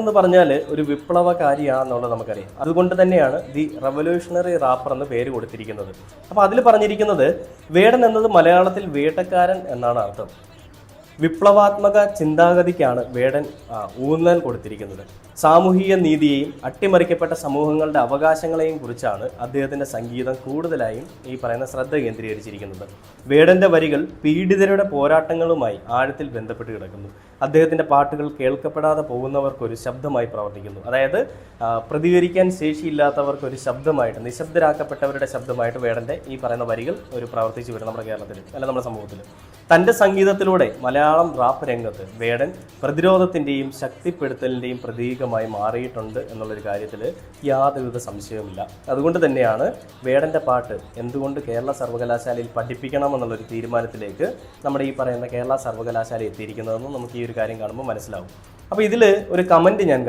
എന്ന് പറഞ്ഞാൽ ഒരു വിപ്ലവകാരിയാണെന്നുള്ളത് നമുക്കറിയാം. അതുകൊണ്ട് തന്നെയാണ് ദി റവല്യൂഷണറി റാപ്പർ എന്ന് പേര് കൊടുത്തിരിക്കുന്നത്. അപ്പോൾ അതിൽ പറഞ്ഞിരിക്കുന്നത് വേടൻ എന്നത് മലയാളത്തിൽ വേട്ടക്കാരൻ എന്നാണ് അർത്ഥം. വിപ്ലവാത്മക ചിന്താഗതിക്കാണ് വേടൻ ഊന്നൽ കൊടുത്തിരിക്കുന്നത്. സാമൂഹിക നീതിയെയും അട്ടിമറിക്കപ്പെട്ട സമൂഹങ്ങളുടെ അവകാശങ്ങളെയും കുറിച്ചാണ് അദ്ദേഹത്തിൻ്റെ സംഗീതം കൂടുതലായും ഈ പറയുന്ന ശ്രദ്ധ കേന്ദ്രീകരിച്ചിരിക്കുന്നത്. വേടൻ്റെ വരികൾ പീഡിതരുടെ പോരാട്ടങ്ങളുമായി ആഴത്തിൽ ബന്ധപ്പെട്ട് കിടക്കുന്നു. അദ്ദേഹത്തിൻ്റെ പാട്ടുകൾ കേൾക്കപ്പെടാതെ പോകുന്നവർക്കൊരു ശബ്ദമായി പ്രവർത്തിക്കുന്നു. അതായത് പ്രതികരിക്കാൻ ശേഷിയില്ലാത്തവർക്കൊരു ശബ്ദമായിട്ട്, നിശബ്ദരാക്കപ്പെട്ടവരുടെ ശബ്ദമായിട്ട് വേടൻ്റെ ഈ പറയുന്ന വരികൾ ഒരു പ്രവർത്തിച്ചു വരും നമ്മുടെ കേരളത്തിൽ, അല്ല നമ്മുടെ സമൂഹത്തിൽ. തൻ്റെ സംഗീതത്തിലൂടെ മലയാളം റാപ്പ് രംഗത്ത് വേടൻ പ്രതിരോധത്തിൻ്റെയും ശക്തിപ്പെടുത്തലിൻ്റെയും പ്രതീകമായി മാറിയിട്ടുണ്ട് എന്നുള്ളൊരു കാര്യത്തിൽ യാതൊരുവിധ സംശയവുമില്ല. അതുകൊണ്ട് തന്നെയാണ് വേടൻ്റെ പാട്ട് എന്തുകൊണ്ട് കേരള സർവകലാശാലയിൽ പഠിപ്പിക്കണമെന്നുള്ളൊരു തീരുമാനത്തിലേക്ക് നമ്മുടെ ഈ പറയുന്ന കേരള സർവകലാശാല എത്തിയിരിക്കുന്നതെന്ന് നമുക്ക് ഈ ഒരു കാര്യം കാണുമ്പോൾ മനസ്സിലാവും. അപ്പോൾ ഇതിൽ ഒരു കമൻറ്റ് ഞാൻ കണ്ടു.